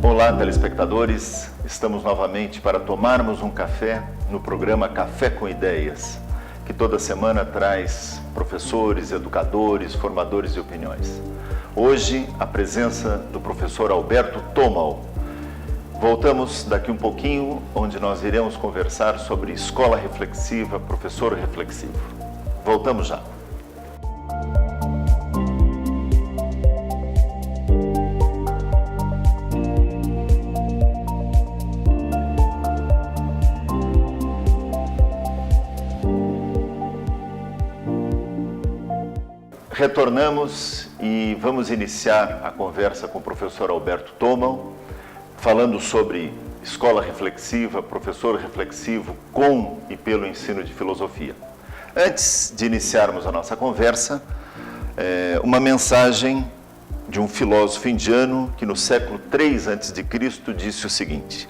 Olá, telespectadores. Estamos novamente para tomarmos um café no programa Café com Ideias, que toda semana traz professores, educadores, formadores de opiniões. Hoje, a presença do professor Alberto Thomal. Voltamos daqui um pouquinho, onde nós iremos conversar sobre escola reflexiva, professor reflexivo. Voltamos já. Retornamos e vamos iniciar a conversa com o professor Alberto Thomal, falando sobre escola reflexiva, professor reflexivo com e pelo ensino de filosofia. Antes de iniciarmos a nossa conversa, uma mensagem de um filósofo indiano que no século III a.C. disse o seguinte: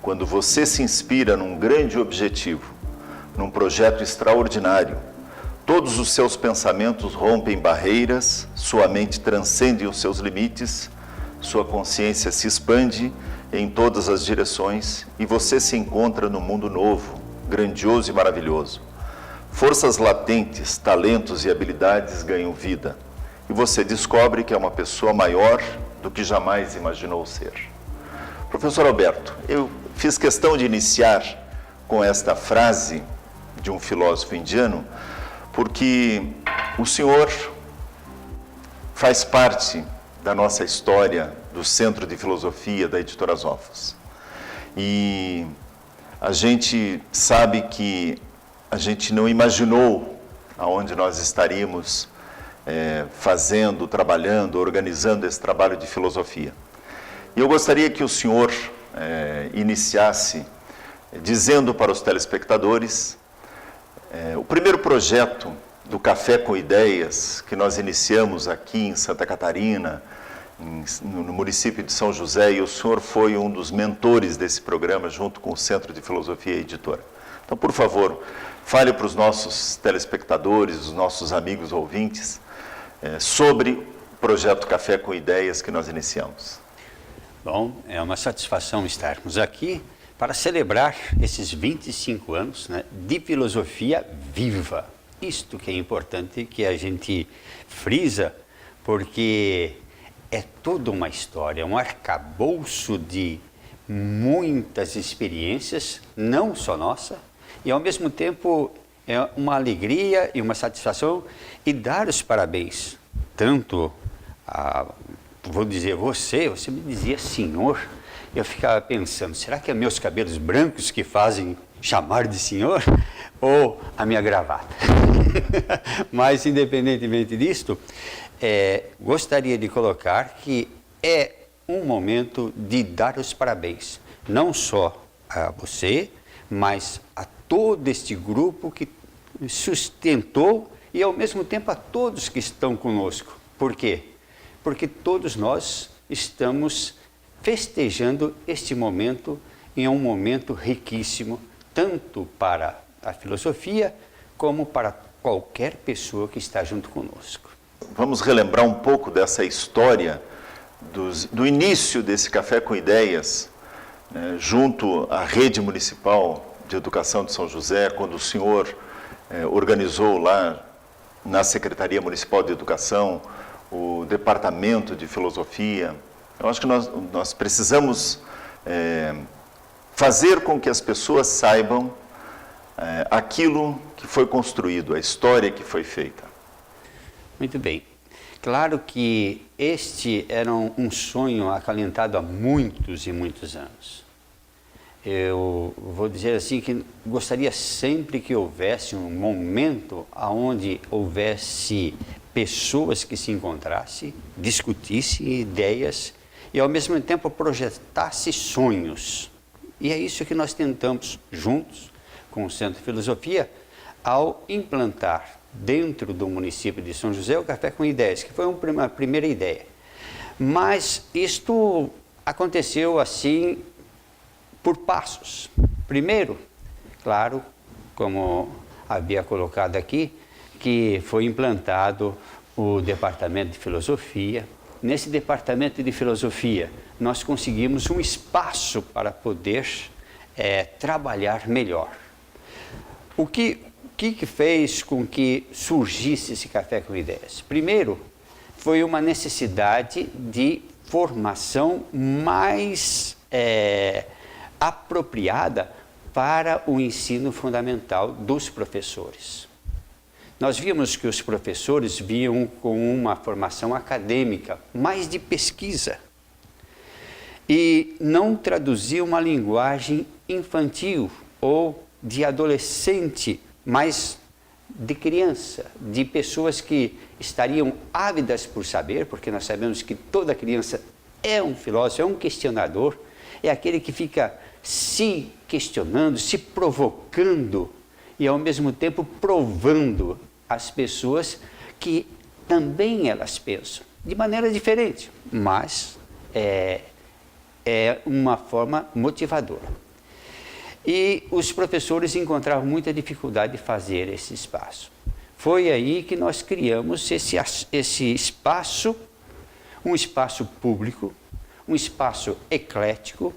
quando você se inspira num grande objetivo, num projeto extraordinário, todos os seus pensamentos rompem barreiras, sua mente transcende os seus limites, sua consciência se expande em todas as direções e você se encontra num mundo novo, grandioso e maravilhoso. Forças latentes, talentos e habilidades ganham vida e você descobre que é uma pessoa maior do que jamais imaginou ser. Professor Alberto, eu fiz questão de iniciar com esta frase de um filósofo indiano, porque o senhor faz parte da nossa história do Centro de Filosofia da Editora Zófos. E a gente sabe que a gente não imaginou aonde nós estaríamos fazendo, trabalhando, organizando esse trabalho de filosofia. E eu gostaria que o senhor iniciasse dizendo para os telespectadores o primeiro projeto do Café com Ideias, que nós iniciamos aqui em Santa Catarina, no município de São José, e o senhor foi um dos mentores desse programa, junto com o Centro de Filosofia e Editora. Então, por favor, fale para os nossos telespectadores, os nossos amigos ouvintes, sobre o projeto Café com Ideias que nós iniciamos. Bom, é uma satisfação estarmos aqui para celebrar esses 25 anos, né, de filosofia viva. Isto que é importante que a gente frisa, porque é toda uma história, um arcabouço de muitas experiências, não só nossa, e ao mesmo tempo é uma alegria e uma satisfação, e dar os parabéns, tanto a, vou dizer você me dizia senhor. Eu ficava pensando, será que é meus cabelos brancos que fazem chamar de senhor? Ou a minha gravata? Mas, independentemente disto, gostaria de colocar que é um momento de dar os parabéns, não só a você, mas a todo este grupo que sustentou e, ao mesmo tempo, a todos que estão conosco. Por quê? Porque todos nós estamos festejando este momento, em um momento riquíssimo, tanto para a filosofia, como para qualquer pessoa que está junto conosco. Vamos relembrar um pouco dessa história do início desse Café com Ideias, né, junto à Rede Municipal de Educação de São José, quando o senhor organizou lá na Secretaria Municipal de Educação o Departamento de Filosofia. Eu acho que nós precisamos fazer com que as pessoas saibam aquilo que foi construído, a história que foi feita. Muito bem. Claro que este era um sonho acalentado há muitos e muitos anos. Eu vou dizer assim que gostaria sempre que houvesse um momento onde houvesse pessoas que se encontrassem, discutissem ideias e, ao mesmo tempo, projetasse sonhos. E é isso que nós tentamos, juntos, com o Centro de Filosofia, ao implantar dentro do município de São José o Café com Ideias, que foi uma primeira ideia. Mas isto aconteceu assim por passos. Primeiro, claro, como havia colocado aqui, que foi implantado o Departamento de Filosofia, nesse departamento de filosofia, nós conseguimos um espaço para poder trabalhar melhor. O que fez com que surgisse esse Café com Ideias? Primeiro, foi uma necessidade de formação mais apropriada para o ensino fundamental dos professores. Nós vimos que os professores vinham com uma formação acadêmica, mais de pesquisa, e não traduziam uma linguagem infantil ou de adolescente, mas de criança, de pessoas que estariam ávidas por saber, porque nós sabemos que toda criança é um filósofo, é um questionador, é aquele que fica se questionando, se provocando e ao mesmo tempo provando as pessoas que também elas pensam, de maneira diferente, mas é uma forma motivadora. E os professores encontravam muita dificuldade de fazer esse espaço. Foi aí que nós criamos esse espaço, um espaço público, um espaço eclético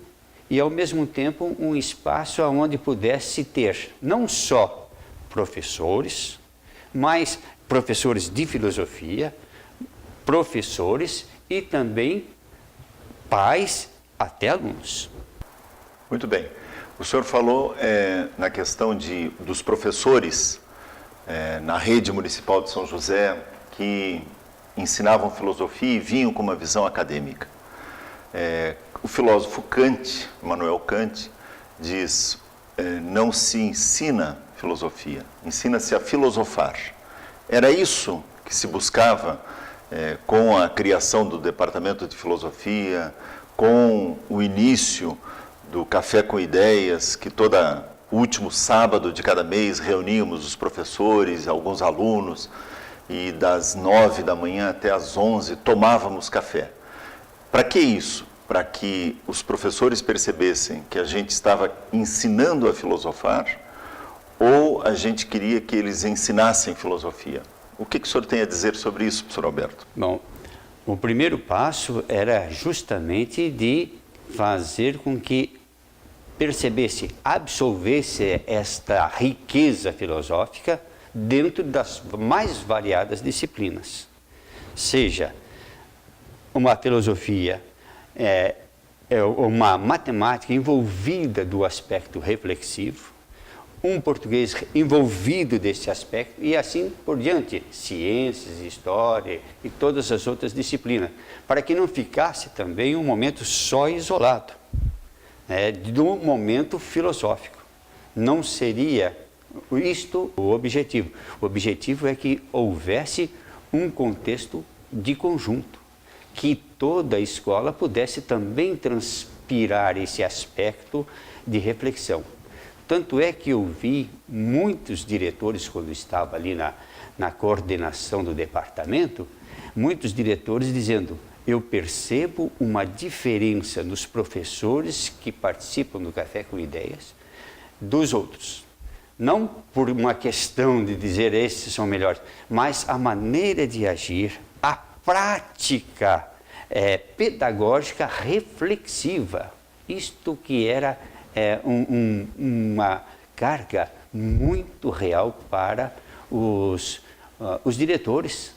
e, ao mesmo tempo, um espaço onde pudesse ter não só professores, mas professores de filosofia, professores e também pais, até alunos. Muito bem. O senhor falou na questão dos professores na rede municipal de São José que ensinavam filosofia e vinham com uma visão acadêmica. O filósofo Kant, Immanuel Kant, diz: não se ensina filosofia, ensina-se a filosofar. Era isso que se buscava com a criação do Departamento de Filosofia, com o início do Café com Ideias, que todo último sábado de cada mês reuníamos os professores, alguns alunos, e das 9 da manhã até as 11 tomávamos café. Para que isso? Para que os professores percebessem que a gente estava ensinando a filosofar ou a gente queria que eles ensinassem filosofia? O que o senhor tem a dizer sobre isso, professor Alberto? Bom, o primeiro passo era justamente de fazer com que percebesse, absorvesse esta riqueza filosófica dentro das mais variadas disciplinas. Seja uma filosofia, uma matemática envolvida do aspecto reflexivo, um português envolvido desse aspecto e assim por diante, ciências, história e todas as outras disciplinas, para que não ficasse também um momento só isolado, do momento filosófico. Não seria isto o objetivo. O objetivo é que houvesse um contexto de conjunto, que toda a escola pudesse também transpirar esse aspecto de reflexão. Tanto é que eu vi muitos diretores, quando estava ali na coordenação do departamento, muitos diretores dizendo: eu percebo uma diferença nos professores que participam do Café com Ideias dos outros. Não por uma questão de dizer esses são melhores, mas a maneira de agir, a prática pedagógica reflexiva. Isto que era uma carga muito real para os diretores.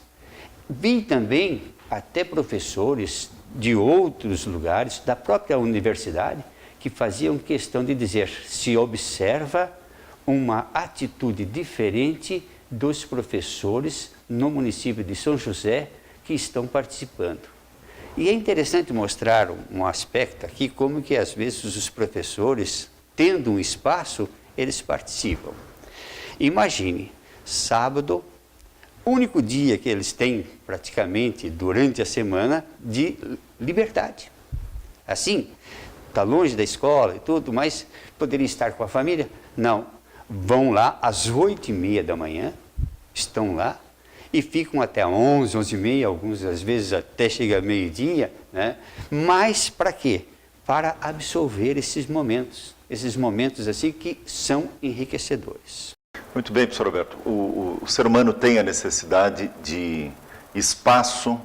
Vi também até professores de outros lugares, da própria universidade, que faziam questão de dizer: se observa uma atitude diferente dos professores no município de São José que estão participando. E é interessante mostrar um aspecto aqui, como que às vezes os professores, tendo um espaço, eles participam. Imagine, sábado, único dia que eles têm praticamente durante a semana de liberdade. Assim, está longe da escola e tudo, mas poderia estar com a família? Não, vão lá às 8h30 da manhã, estão lá, e ficam até 11, 11h30, alguns às vezes até chega a meio-dia, né? Mas para quê? Para absorver esses momentos assim que são enriquecedores. Muito bem, professor Roberto. O ser humano tem a necessidade de espaço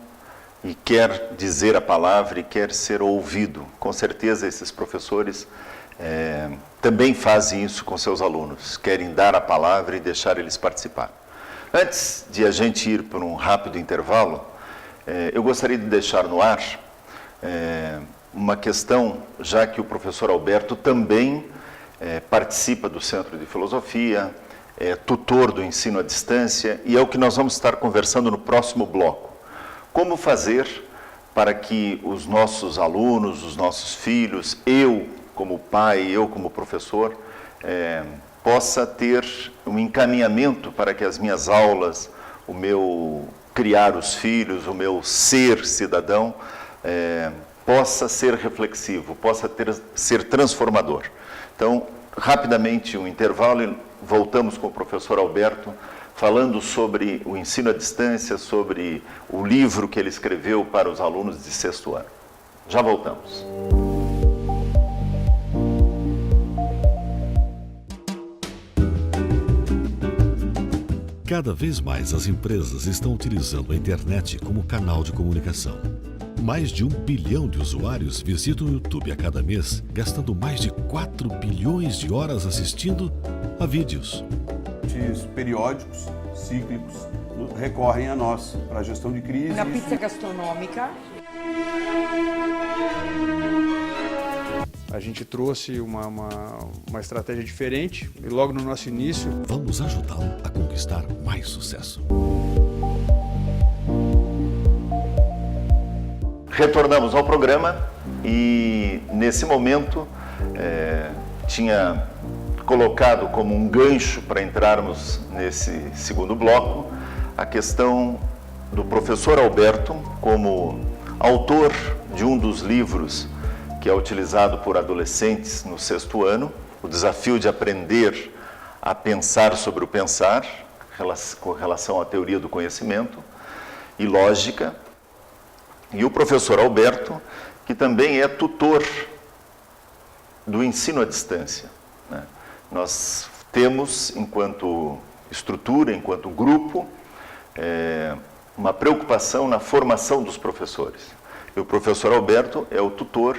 e quer dizer a palavra e quer ser ouvido. Com certeza esses professores também fazem isso com seus alunos, querem dar a palavra e deixar eles participar. Antes de a gente ir para um rápido intervalo, eu gostaria de deixar no ar uma questão, já que o professor Alberto também participa do Centro de Filosofia, é tutor do ensino à distância, e é o que nós vamos estar conversando no próximo bloco. Como fazer para que os nossos alunos, os nossos filhos, eu como pai, eu como professor, possa ter um encaminhamento para que as minhas aulas, o meu criar os filhos, o meu ser cidadão, possa ser reflexivo, possa ser transformador. Então, rapidamente um intervalo e voltamos com o professor Alberto, falando sobre o ensino à distância, sobre o livro que ele escreveu para os alunos de 6º ano. Já voltamos. Cada vez mais as empresas estão utilizando a internet como canal de comunicação. Mais de 1 bilhão de usuários visitam o YouTube a cada mês, gastando mais de 4 bilhões de horas assistindo a vídeos. Periódicos, cíclicos, recorrem a nós para a gestão de crise. Na pizza gastronômica. A gente trouxe uma estratégia diferente e logo no nosso início... Vamos ajudá-lo a conquistar mais sucesso. Retornamos ao programa e, nesse momento, tinha colocado como um gancho para entrarmos nesse segundo bloco a questão do professor Alberto como autor de um dos livros que é utilizado por adolescentes no 6º ano, o desafio de aprender a pensar sobre o pensar, com relação à teoria do conhecimento e lógica. E o professor Alberto, que também é tutor do ensino à distância, né? Nós temos, enquanto estrutura, enquanto grupo, uma preocupação na formação dos professores. E o professor Alberto é o tutor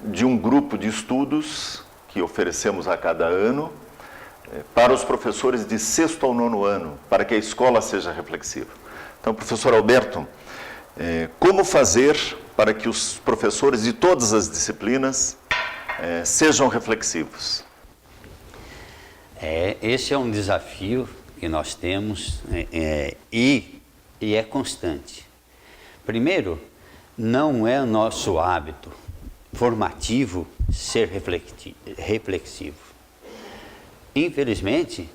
de um grupo de estudos que oferecemos a cada ano para os professores de 6º ao 9º ano, para que a escola seja reflexiva. Então, professor Alberto, como fazer para que os professores de todas as disciplinas sejam reflexivos? Esse é um desafio que nós temos e é constante. Primeiro, não é nosso hábito formativo ser reflexivo. Infelizmente,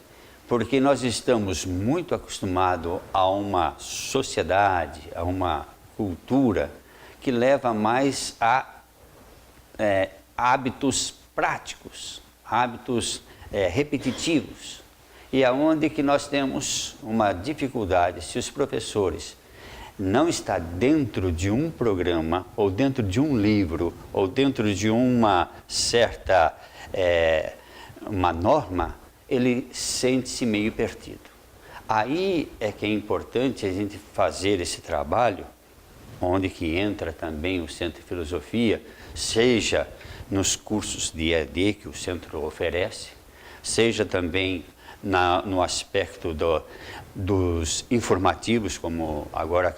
porque nós estamos muito acostumados a uma sociedade, a uma cultura que leva mais a hábitos práticos, hábitos repetitivos. E aonde que nós temos uma dificuldade, se os professores não estão dentro de um programa, ou dentro de um livro, ou dentro de uma certa uma norma, ele sente-se meio perdido. Aí é que é importante a gente fazer esse trabalho, onde que entra também o Centro de Filosofia, seja nos cursos de EAD que o Centro oferece, seja também no aspecto dos informativos, como agora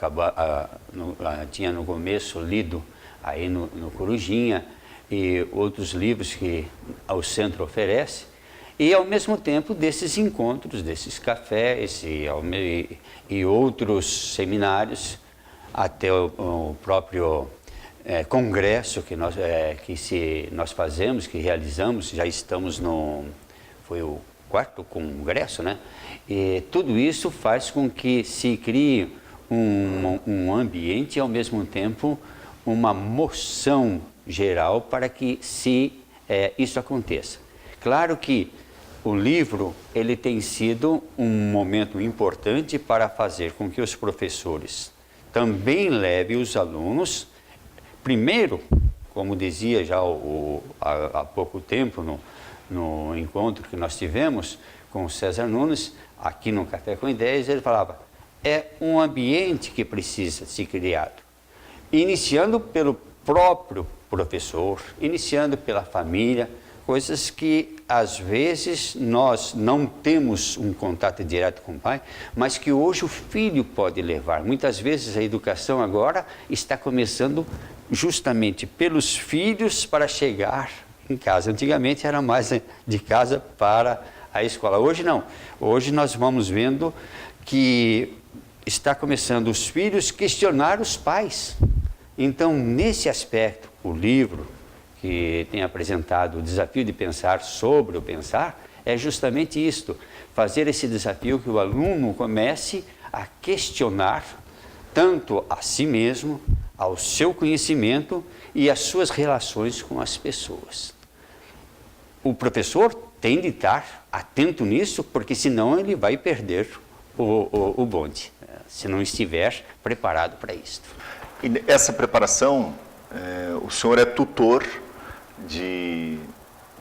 tinha no começo lido aí no Corujinha, e outros livros que o Centro oferece, e ao mesmo tempo desses encontros, desses cafés e outros seminários, até o próprio congresso que nós fazemos, que realizamos, já estamos foi o 4º congresso, né? E tudo isso faz com que se crie um ambiente e ao mesmo tempo uma moção geral para que isso aconteça. Claro que o livro ele tem sido um momento importante para fazer com que os professores também levem os alunos, primeiro, como dizia já há pouco tempo no encontro que nós tivemos com o César Nunes, aqui no Café com Ideias, ele falava, é um ambiente que precisa ser criado, iniciando pelo próprio professor, iniciando pela família, coisas que às vezes nós não temos um contato direto com o pai, mas que hoje o filho pode levar. Muitas vezes a educação agora está começando justamente pelos filhos para chegar em casa. Antigamente era mais de casa para a escola. Hoje não. Hoje nós vamos vendo que está começando os filhos questionar os pais. Então, nesse aspecto, o livro que tem apresentado o desafio de pensar sobre o pensar, é justamente isto, fazer esse desafio que o aluno comece a questionar tanto a si mesmo, ao seu conhecimento e as suas relações com as pessoas. O professor tem de estar atento nisso, porque senão ele vai perder o bonde, se não estiver preparado para isso. E essa preparação, o senhor é tutor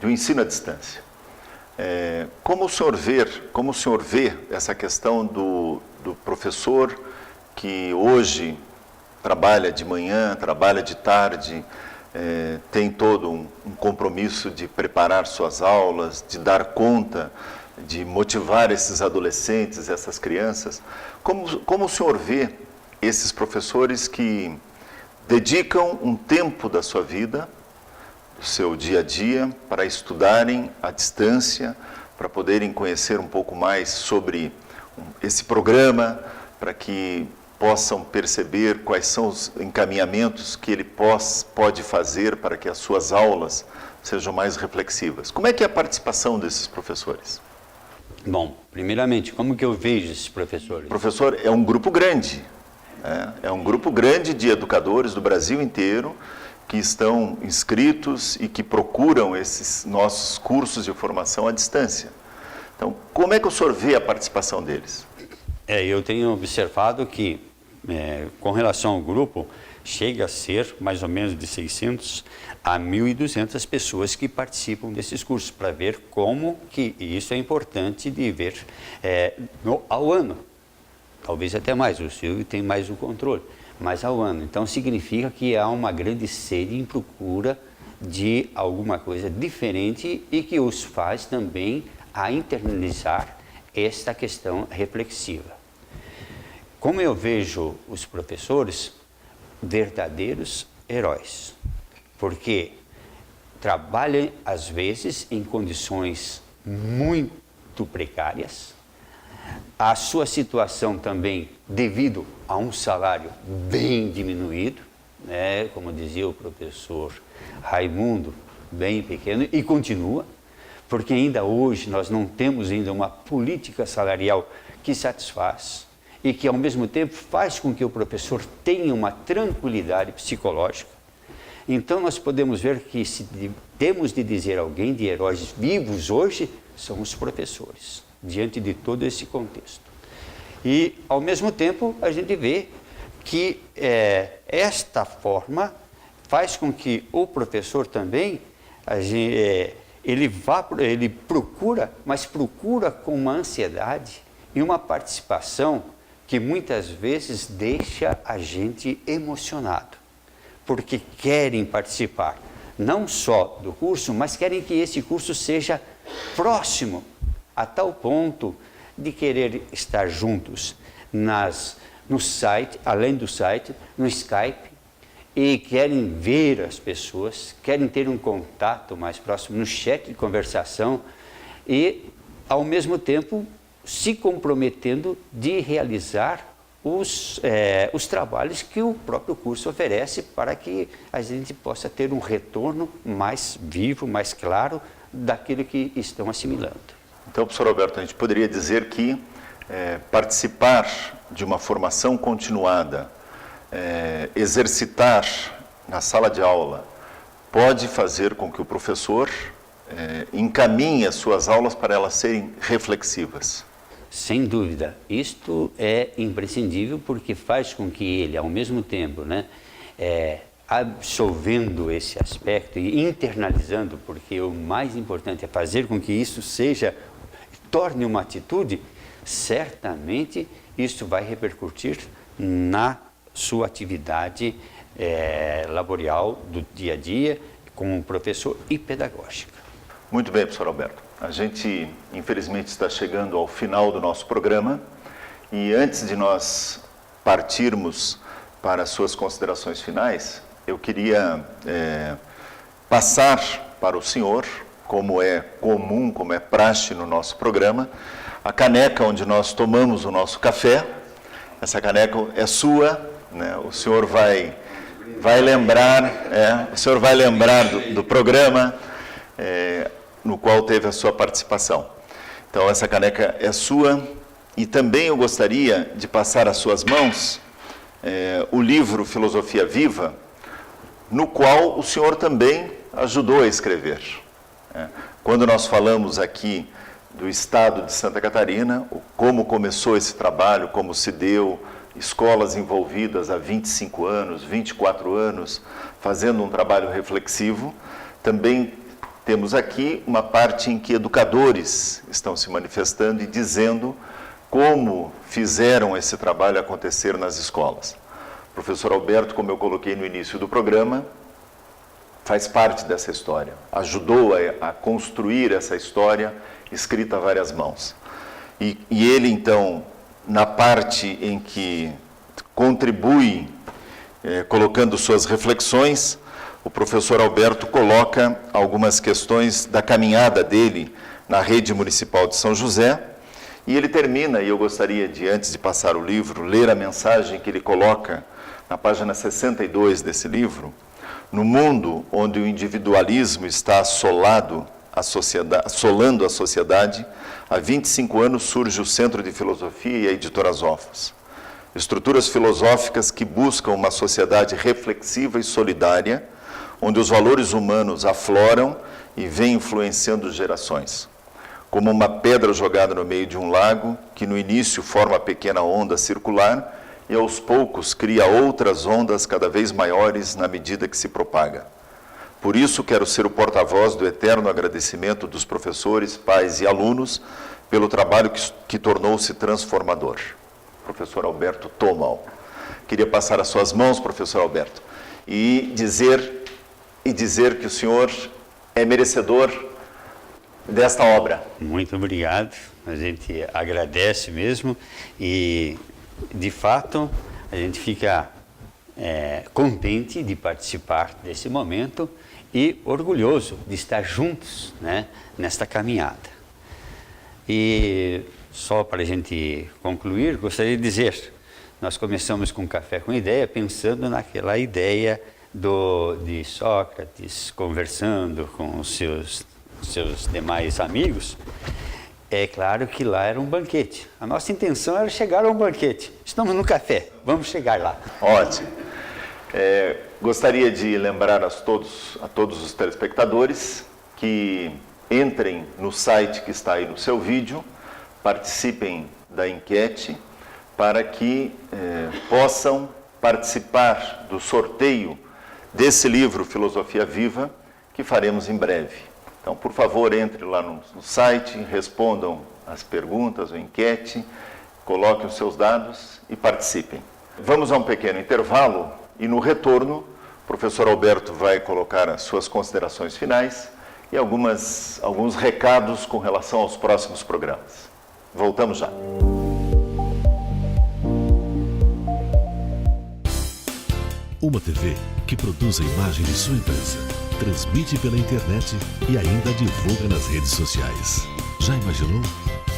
do ensino à distância. Como o senhor vê essa questão do professor que hoje trabalha de manhã, trabalha de tarde, tem todo um compromisso de preparar suas aulas, de dar conta, de motivar esses adolescentes, essas crianças. Como o senhor vê esses professores que dedicam um tempo da sua vida, do seu dia a dia, para estudarem à distância, para poderem conhecer um pouco mais sobre esse programa, para que possam perceber quais são os encaminhamentos que ele pode fazer para que as suas aulas sejam mais reflexivas. Como é que é a participação desses professores? Bom, primeiramente, como que eu vejo esses professores? Professor, é um grupo grande, é um grupo grande de educadores do Brasil inteiro que estão inscritos e que procuram esses nossos cursos de formação à distância. Então, como é que o senhor vê a participação deles? Eu tenho observado que, com relação ao grupo, chega a ser mais ou menos de 600 a 1.200 pessoas que participam desses cursos, para ver como que isso é importante de ver ao ano. Talvez até mais, o Silvio tem mais o controle, mas ao ano. Então significa que há uma grande sede em procura de alguma coisa diferente e que os faz também a internalizar esta questão reflexiva. Como eu vejo os professores, verdadeiros heróis, porque trabalham às vezes em condições muito precárias, a sua situação também devido a um salário bem diminuído, como dizia o professor Raimundo, bem pequeno, e continua, porque ainda hoje nós não temos ainda uma política salarial que satisfaz e que ao mesmo tempo faz com que o professor tenha uma tranquilidade psicológica. Então nós podemos ver que se temos de dizer alguém de heróis vivos hoje, são os professores, diante de todo esse contexto. E ao mesmo tempo a gente vê que esta forma faz com que o professor também, ele procura, mas procura com uma ansiedade e uma participação que muitas vezes deixa a gente emocionado, porque querem participar não só do curso, mas querem que esse curso seja próximo, a tal ponto de querer estar juntos no site, além do site, no Skype, e querem ver as pessoas, querem ter um contato mais próximo no chat de conversação e, ao mesmo tempo, se comprometendo de realizar os trabalhos que o próprio curso oferece para que a gente possa ter um retorno mais vivo, mais claro daquilo que estão assimilando. Então, professor Alberto, a gente poderia dizer que participar de uma formação continuada, exercitar na sala de aula, pode fazer com que o professor encaminhe as suas aulas para elas serem reflexivas. Sem dúvida, isto é imprescindível porque faz com que ele, ao mesmo tempo, absorvendo esse aspecto e internalizando, porque o mais importante é fazer com que isso torne uma atitude, certamente isso vai repercutir na sua atividade laboral do dia a dia, como professor e pedagógica. Muito bem, professor Alberto. A gente, infelizmente, está chegando ao final do nosso programa e antes de nós partirmos para as suas considerações finais, eu queria passar para o senhor, como é comum, como é praxe no nosso programa, a caneca onde nós tomamos o nosso café. Essa caneca é sua, né? O senhor vai lembrar, o senhor vai lembrar do programa no qual teve a sua participação. Então, essa caneca é sua e também eu gostaria de passar às suas mãos o livro Filosofia Viva, no qual o senhor também ajudou a escrever. Quando nós falamos aqui do estado de Santa Catarina, como começou esse trabalho, como se deu, escolas envolvidas há 25 anos, 24 anos, fazendo um trabalho reflexivo, também temos aqui uma parte em que educadores estão se manifestando e dizendo como fizeram esse trabalho acontecer nas escolas. O professor Alberto, como eu coloquei no início do programa, faz parte dessa história, ajudou a construir essa história escrita a várias mãos. E ele, então, na parte em que contribui, colocando suas reflexões, o professor Alberto coloca algumas questões da caminhada dele na rede municipal de São José, e ele termina, e eu gostaria de, antes de passar o livro, ler a mensagem que ele coloca na página 62 desse livro. No mundo onde o individualismo está assolando a sociedade, há 25 anos surge o Centro de Filosofia e a Editora Zófos. Estruturas filosóficas que buscam uma sociedade reflexiva e solidária, onde os valores humanos afloram e vêm influenciando gerações. Como uma pedra jogada no meio de um lago, que no início forma pequena onda circular e aos poucos cria outras ondas cada vez maiores na medida que se propaga. Por isso quero ser o porta-voz do eterno agradecimento dos professores, pais e alunos pelo trabalho que tornou-se transformador. Professor Alberto Thomau. Queria passar às suas mãos, professor Alberto, e dizer que o senhor é merecedor desta obra. Muito obrigado, a gente agradece mesmo e, de fato, a gente fica contente de participar desse momento e orgulhoso de estar juntos, né, nesta caminhada. E só para a gente concluir, gostaria de dizer, nós começamos com Café com Ideia, pensando naquela ideia de Sócrates conversando com os seus demais amigos. É claro que lá era um banquete. A nossa intenção era chegar a um banquete. Estamos no café, vamos chegar lá. Ótimo. Gostaria de lembrar a todos os telespectadores que entrem no site que está aí no seu vídeo, participem da enquete para que possam participar do sorteio desse livro Filosofia Viva que faremos em breve. Então, por favor, entre lá no site, respondam as perguntas, a enquete, coloquem os seus dados e participem. Vamos a um pequeno intervalo e no retorno o professor Alberto vai colocar as suas considerações finais e alguns recados com relação aos próximos programas. Voltamos já. Uma TV que produz a imagem de sua empresa, transmite pela internet e ainda divulga nas redes sociais. Já imaginou?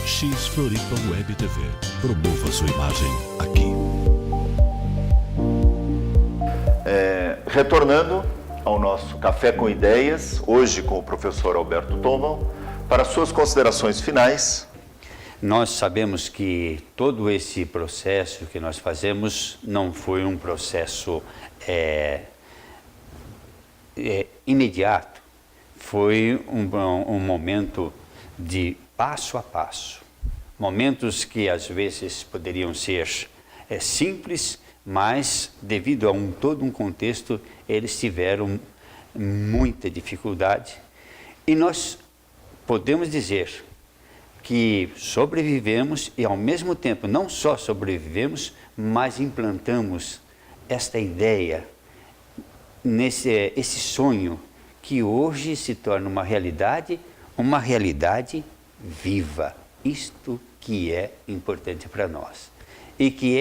X Floripa Web TV. Promova sua imagem aqui. Retornando ao nosso Café com Ideias, hoje com o professor Alberto Thomau, para suas considerações finais. Nós sabemos que todo esse processo que nós fazemos não foi um processo imediato, foi um momento de passo a passo. Momentos que às vezes poderiam ser simples, mas devido a todo um contexto, eles tiveram muita dificuldade. E nós podemos dizer, que sobrevivemos e, ao mesmo tempo, não só sobrevivemos, mas implantamos esta ideia, esse sonho que hoje se torna uma realidade viva. Isto que é importante para nós. E que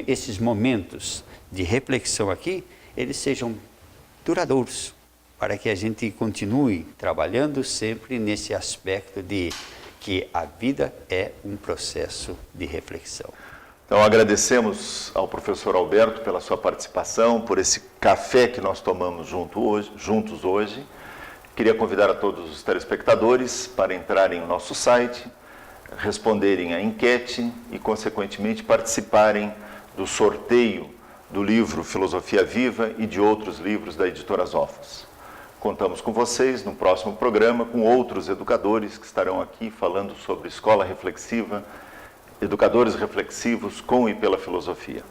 esses momentos de reflexão aqui, eles sejam duradouros, para que a gente continue trabalhando sempre nesse aspecto de que a vida é um processo de reflexão. Então agradecemos ao professor Alberto pela sua participação, por esse café que nós tomamos juntos hoje. Queria convidar a todos os telespectadores para entrarem no nosso site, responderem à enquete e, consequentemente, participarem do sorteio do livro Filosofia Viva e de outros livros da Editora Zófos. Contamos com vocês no próximo programa com outros educadores que estarão aqui falando sobre escola reflexiva, educadores reflexivos com e pela filosofia.